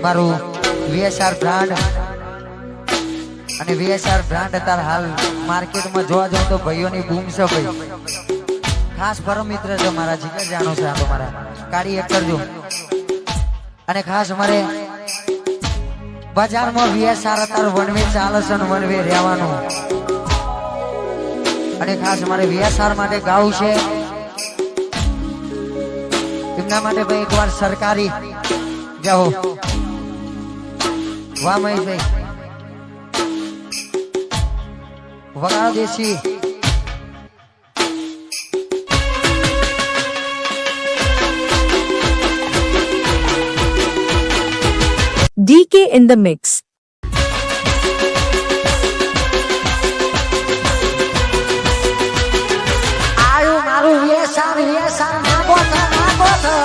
મારું VSR brand અને VSR brand અત્યારે હાલ માર્કેટમાં જોવા જાવ તો ભાઈઓની બૂમ છે ભાઈ. ખાસ પરમ મિત્ર છે મારા, જીગર જાણો છે આ તો મારા કાળી એક કરજો. અને ખાસ અમારે બજારમાં VSR અત્યારે વનવે ચાલે છે ને વનવે રહેવાનું. અને ખાસ અમારે VSR માટે ગાવું છે, એમના માટે ભાઈ એકવાર સરકારી જાઓ. વાહ મહેશભાઈ વગાડો દેશી. DK in the mix. આયુ મારું VSR નાગો તો નાગો તો.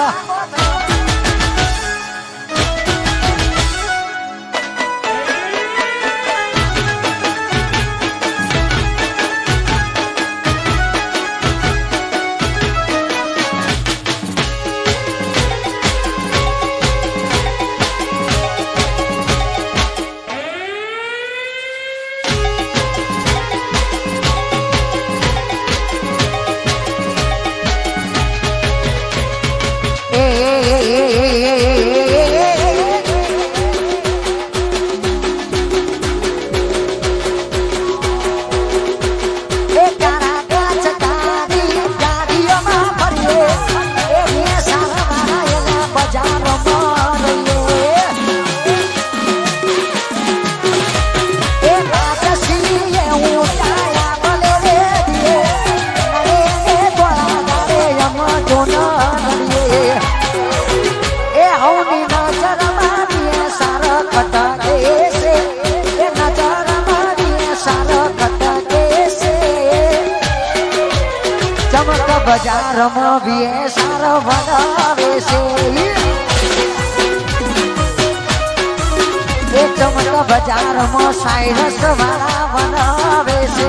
બજારમાં VSR બનાવે છે, એ ચમક બજારમાં સાયરસ વાળા બનાવે છે.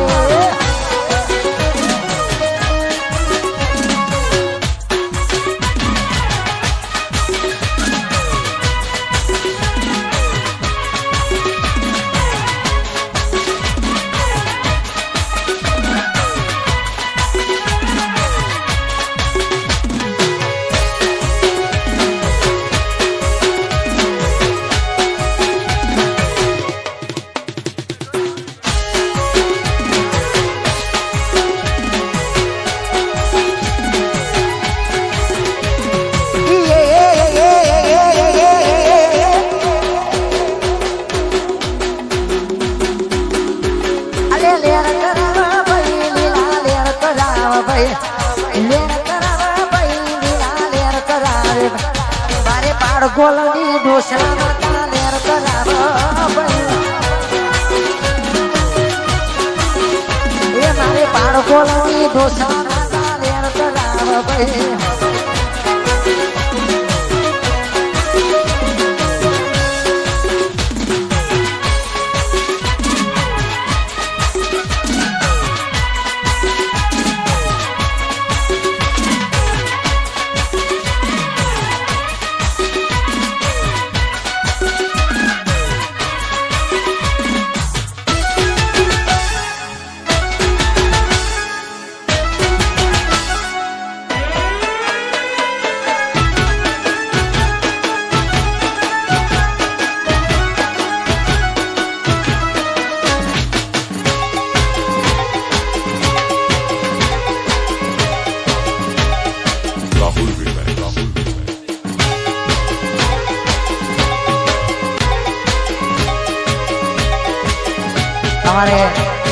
મારે બાળગોલની ડોસા લેર કરાવ એ મારે બાળગોલની ડોસા લેર કરાવ ભાઈ. हमारे